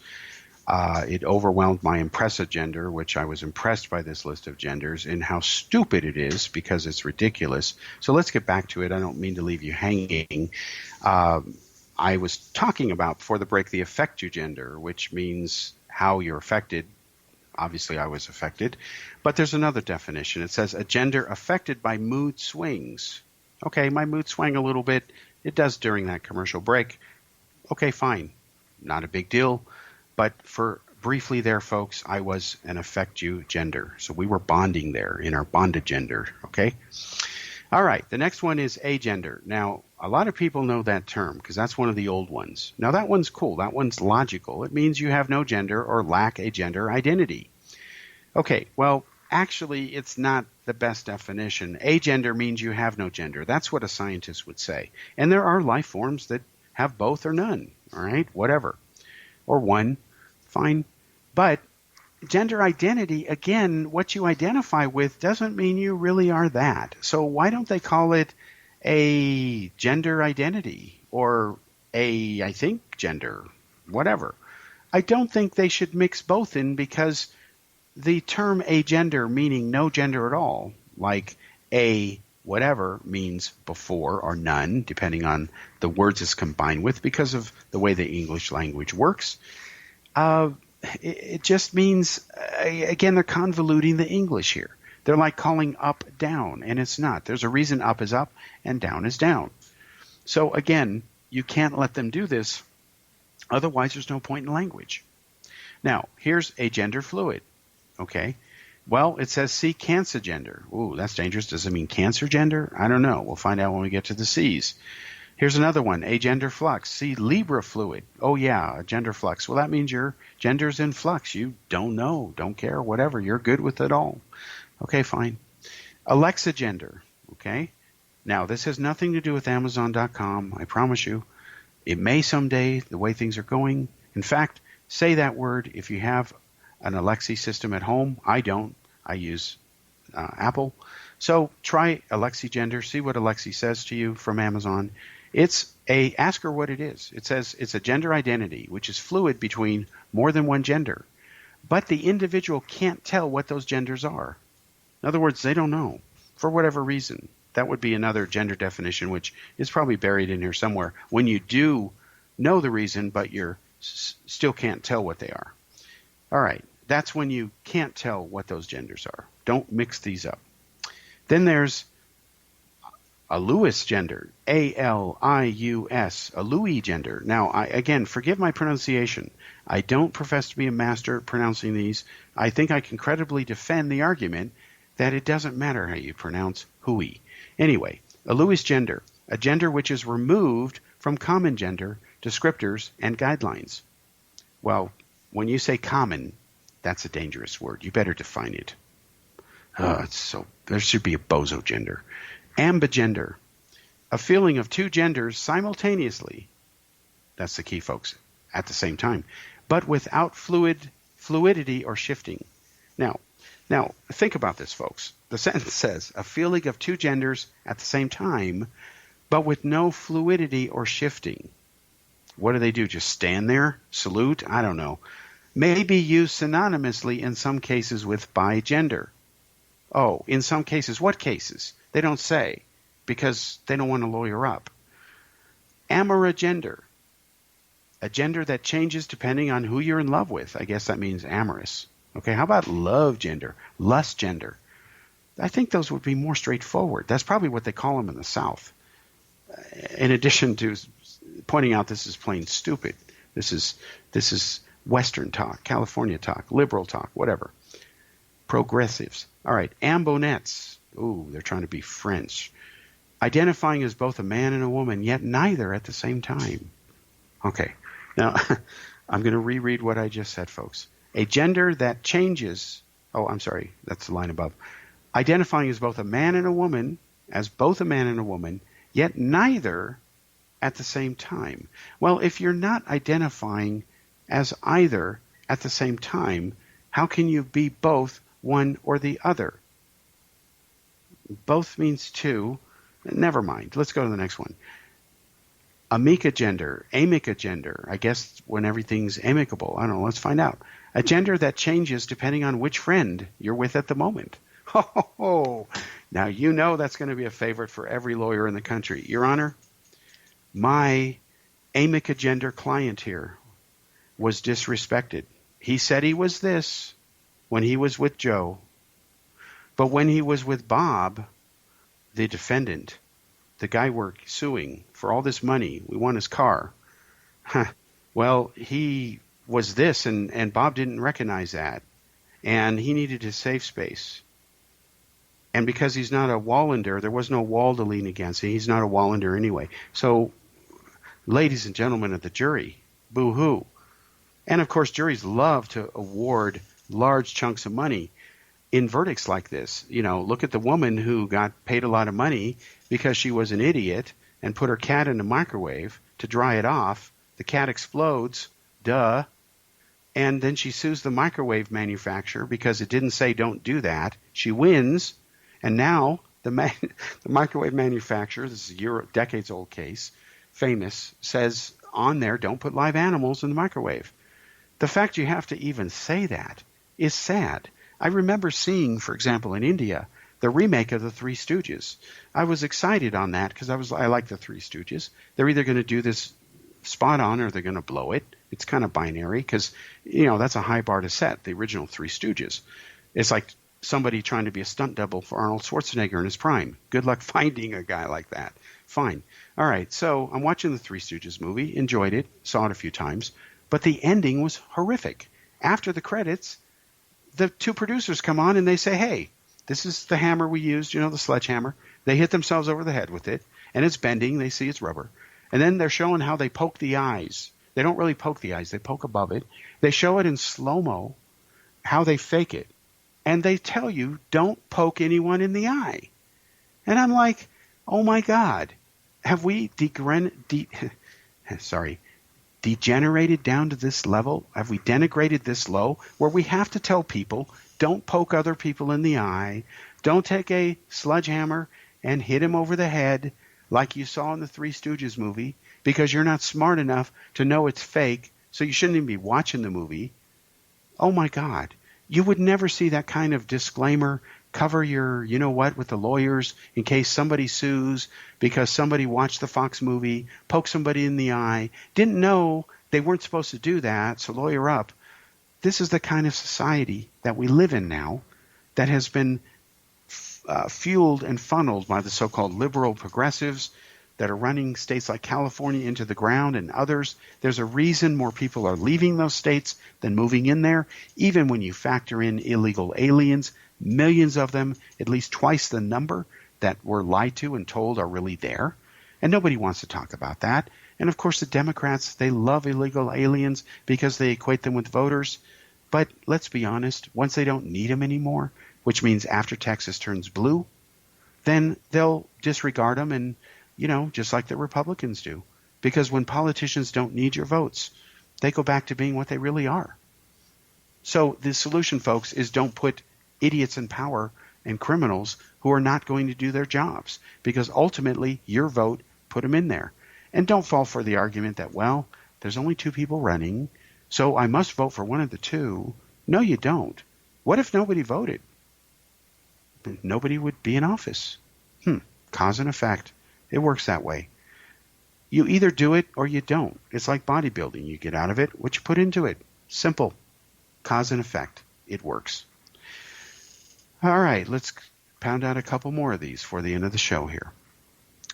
Speaker 2: It overwhelmed my impressive gender, which I was impressed by this list of genders and how stupid it is because it's ridiculous. So let's get back to it. I don't mean to leave you hanging. I was talking about before the break the affect you gender, which means how you're affected. Obviously, I was affected. But there's another definition. It says a gender affected by mood swings. Okay, my mood swang a little bit. It does during that commercial break. Okay, fine. Not a big deal. But for briefly there, folks, I was an affect you gender. So we were bonding there in our bonded gender, okay? All right, the next one is agender. Now, a lot of people know that term because that's one of the old ones. Now, that one's cool. That one's logical. It means you have no gender or lack a gender identity. Okay, well, actually, it's not the best definition. Agender means you have no gender. That's what a scientist would say. And there are life forms that have both or none, all right, whatever, or one. Fine. But gender identity, again, what you identify with doesn't mean you really are that. So why don't they call it a gender identity or a, I think, gender, whatever. I don't think they should mix both in because the term agender meaning no gender at all, like a whatever means before or none, depending on the words it's combined with because of the way the English language works. It just means, again, they're convoluting the English here. They're like calling up down, and it's not. There's a reason up is up and down is down. So, again, you can't let them do this. Otherwise, there's no point in language. Now, here's a gender fluid. Okay. Well, it says C, cancer gender. Ooh, that's dangerous. Does it mean cancer gender? I don't know. We'll find out when we get to the C's. Here's another one, agender flux. See, Libra fluid. Oh, yeah, a gender flux. Well, that means your gender's in flux. You don't know, don't care, whatever. You're good with it all. Okay, fine. Alexa gender, okay? Now, this has nothing to do with Amazon.com, I promise you. It may someday, the way things are going. In fact, say that word if you have an Alexa system at home. I don't. I use Apple. So try Alexa gender. See what Alexa says to you from Amazon. Ask her what it is. It says it's a gender identity, which is fluid between more than one gender. But the individual can't tell what those genders are. In other words, they don't know for whatever reason. That would be another gender definition, which is probably buried in here somewhere. When you do know the reason, but you still can't tell what they are. All right. That's when you can't tell what those genders are. Don't mix these up. Then there's a Lewis gender, A-L-I-U-S, a Louis gender. Now, again, forgive my pronunciation. I don't profess to be a master at pronouncing these. I think I can credibly defend the argument that it doesn't matter how you pronounce hui. Anyway, a Lewis gender, a gender which is removed from common gender descriptors and guidelines. Well, when you say common, that's a dangerous word. You better define it. There should be a bozo gender. Ambigender, a feeling of two genders simultaneously. That's the key, folks, at the same time, but without fluidity or shifting. Now, think about this, folks. The sentence says, a feeling of two genders at the same time, but with no fluidity or shifting. What do? Just stand there? Salute? I don't know. May be used synonymously in some cases with bigender. Oh, in some cases. What cases? They don't say because they don't want to lawyer up. Amorogender, a gender that changes depending on who you're in love with. I guess that means amorous. Okay, how about love gender, lust gender? I think those would be more straightforward. That's probably what they call them in the South. In addition to pointing out this is plain stupid. This is Western talk, California talk, liberal talk, whatever. Progressives. All right, ambonettes. Ooh, they're trying to be French. Identifying as both a man and a woman, yet neither at the same time. Okay, now I'm going to reread what I just said, folks. A gender that changes. Oh, I'm sorry, that's the line above. Identifying as both a man and a woman, yet neither at the same time. Well, if you're not identifying as either at the same time, how can you be both one or the other? Both means two. Never mind. Let's go to the next one. Amica gender, I guess when everything's amicable. I don't know. Let's find out. A gender that changes depending on which friend you're with at the moment. Oh, now you know that's going to be a favorite for every lawyer in the country. Your Honor, my amica gender client here was disrespected. He said he was this when he was with Joe, but when he was with Bob, the defendant, the guy we're suing for all this money, we want his car. Well, he was this, and Bob didn't recognize that, and he needed his safe space. And because he's not a Wallander, there was no wall to lean against. He's not a Wallander anyway. So, ladies and gentlemen of the jury, boo-hoo. And, of course, juries love to award large chunks of money in verdicts like this. You know, look at the woman who got paid a lot of money because she was an idiot and put her cat in the microwave to dry it off. The cat explodes, duh. And then she sues the microwave manufacturer because it didn't say don't do that. She wins, and now the microwave manufacturer, this is a decades-old case, famous, says on there don't put live animals in the microwave. The fact you have to even say that is sad. I remember seeing, for example, in India, the remake of The Three Stooges. I was excited on that because I like The Three Stooges. They're either going to do this spot on or they're going to blow it. It's kind of binary because, that's a high bar to set, the original Three Stooges. It's like somebody trying to be a stunt double for Arnold Schwarzenegger in his prime. Good luck finding a guy like that. Fine. All right, so I'm watching the Three Stooges movie, enjoyed it, saw it a few times, but the ending was horrific. After the credits, the two producers come on and they say, hey, this is the hammer we used, the sledgehammer. They hit themselves over the head with it, and it's bending. They see it's rubber. And then they're showing how they poke the eyes. They don't really poke the eyes. They poke above it. They show it in slow-mo, how they fake it. And they tell you, don't poke anyone in the eye. And I'm like, oh, my God. Have we degenerated down to this level? Have we denigrated this low where we have to tell people, don't poke other people in the eye, don't take a sledgehammer and hit him over the head like you saw in the Three Stooges movie because you're not smart enough to know it's fake, so you shouldn't even be watching the movie? Oh, my God. You would never see that kind of disclaimer. Cover your with the lawyers in case somebody sues because somebody watched the Fox movie, poked somebody in the eye, didn't know they weren't supposed to do that, so lawyer up. This is the kind of society that we live in now that has been fueled and funneled by the so-called liberal progressives that are running states like California into the ground and others. There's a reason more people are leaving those states than moving in there, even when you factor in illegal aliens. Millions of them, at least twice the number that were lied to and told are really there. And nobody wants to talk about that. And, of course, the Democrats, they love illegal aliens because they equate them with voters. But let's be honest, once they don't need them anymore, which means after Texas turns blue, then they'll disregard them and, just like the Republicans do. Because when politicians don't need your votes, they go back to being what they really are. So the solution, folks, is don't put idiots in power and criminals who are not going to do their jobs, because ultimately your vote put them in there. And don't fall for the argument that, well, there's only two people running, so I must vote for one of the two. No, you don't. What if nobody voted? Nobody would be in office. Cause and effect. It works that way. You either do it or you don't. It's like bodybuilding. You get out of it what you put into it. Simple. Cause and effect. It works. All right, let's pound out a couple more of these for the end of the show here.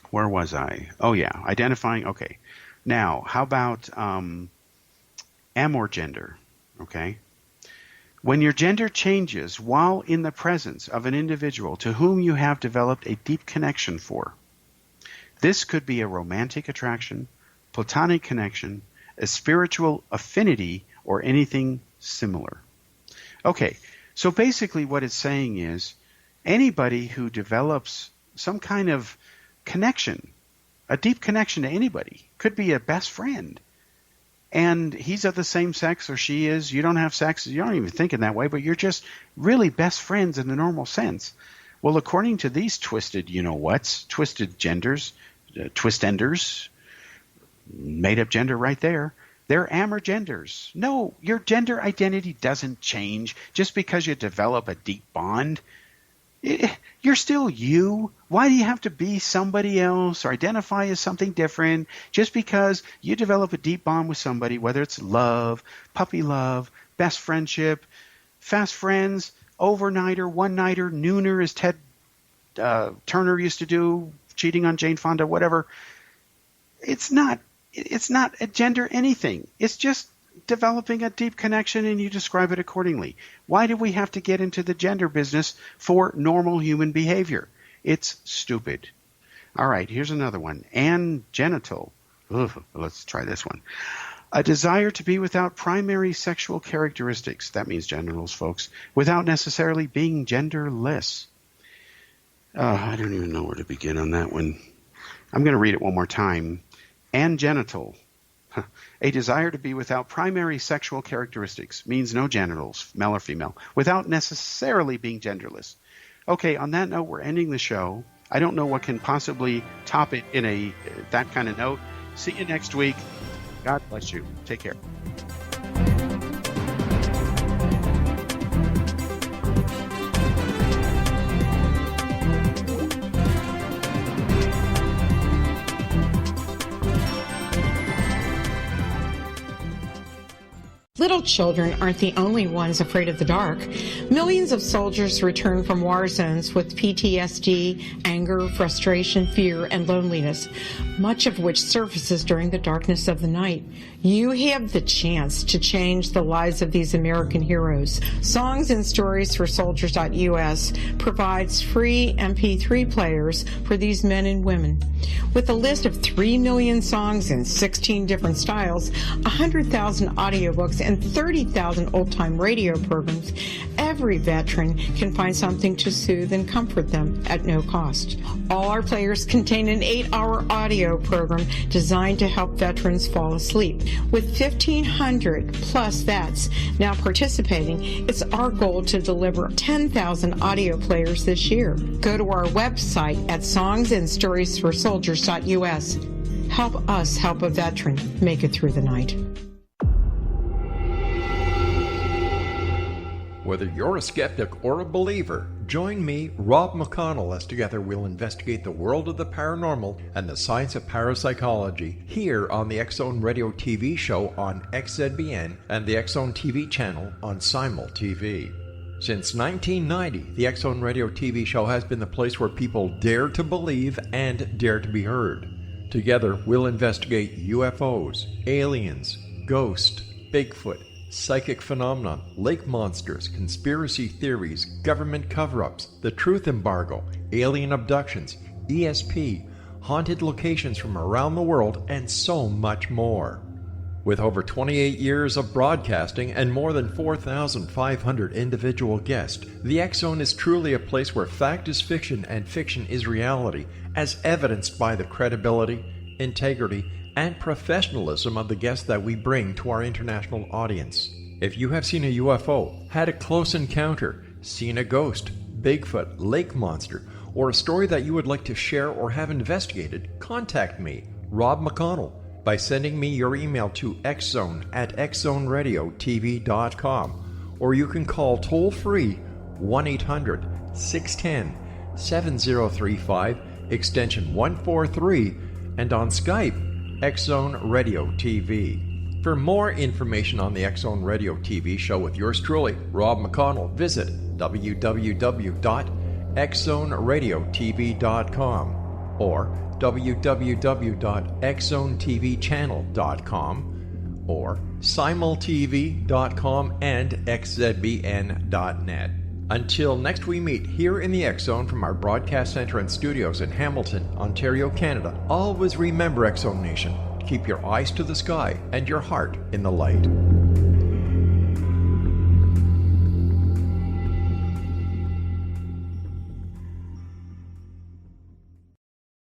Speaker 2: Where was I? Oh, yeah, identifying. Okay, Now, how about amorgender? Okay. When your gender changes while in the presence of an individual to whom you have developed a deep connection for. This could be a romantic attraction, platonic connection, a spiritual affinity, or anything similar. Okay, so basically what it's saying is anybody who develops some kind of connection, a deep connection to anybody, could be a best friend, and he's of the same sex or she is, you don't have sex, you don't even think in that way, but you're just really best friends in the normal sense. Well, according to these twisted you-know-whats, twisted genders, twist-enders, made-up gender right there, they're amorgenders. No, your gender identity doesn't change just because you develop a deep bond. You're still you. Why do you have to be somebody else or identify as something different just because you develop a deep bond with somebody, whether it's love, puppy love, best friendship, fast friends, overnighter, one-nighter, nooner, as Ted Turner used to do, cheating on Jane Fonda, whatever. It's not a gender anything. It's just developing a deep connection, and you describe it accordingly. Why do we have to get into the gender business for normal human behavior? It's stupid. All right, here's another one. Angenital. Ugh, let's try this one. A desire to be without primary sexual characteristics. That means genitals, folks. Without necessarily being genderless. I don't even know where to begin on that one. I'm going to read it one more time. Angenital. A desire to be without primary sexual characteristics, means no genitals, male or female, without necessarily being genderless. Okay, on that note, we're ending the show. I don't know what can possibly top it in that kind of note. See you next week. God bless you. Take care.
Speaker 10: Little children aren't the only ones afraid of the dark. Millions of soldiers return from war zones with PTSD, anger, frustration, fear, and loneliness, much of which surfaces during the darkness of the night. You have the chance to change the lives of these American heroes. Songs and Stories for Soldiers.us provides free MP3 players for these men and women. With a list of 3 million songs in 16 different styles, 100,000 audiobooks, and 30,000 old-time radio programs, every veteran can find something to soothe and comfort them at no cost. All our players contain an 8-hour audio program designed to help veterans fall asleep. With 1,500 plus vets now participating, it's our goal to deliver 10,000 audio players this year. Go to our website at songsandstoriesforsoldiers.us. Help us help a veteran make it through the night.
Speaker 1: Whether you're a skeptic or a believer, join me, Rob McConnell, as together we'll investigate the world of the paranormal and the science of parapsychology here on the X-Zone Radio TV show on XZBN and the X-Zone TV channel on Simul TV. Since 1990, the X-Zone Radio TV show has been the place where people dare to believe and dare to be heard. Together, we'll investigate UFOs, aliens, ghosts, Bigfoot, psychic phenomenon, lake monsters, conspiracy theories, government cover-ups, the truth embargo, alien abductions, ESP, haunted locations from around the world, and so much more. With over 28 years of broadcasting and more than 4,500 individual guests, the X-Zone is truly a place where fact is fiction and fiction is reality, as evidenced by the credibility, integrity, and professionalism of the guests that we bring to our international audience. If you have seen a UFO, had a close encounter, seen a ghost, Bigfoot, lake monster, or a story that you would like to share or have investigated, contact me, Rob McConnell, by sending me your email to xzone@xzoneradiotv.com, or you can call toll-free 1-800-610-7035, extension 143, and on Skype, X-Zone Radio TV. For more information on the X-Zone Radio TV show with yours truly, Rob McConnell, visit www.xzoneradiotv.com. or www.xzonetvchannel.com, or simultv.com and xzbn.net. Until next we meet here in the X Zone from our broadcast center and studios in Hamilton, Ontario, Canada, always remember, X Zone Nation, keep your eyes to the sky and your heart in the light.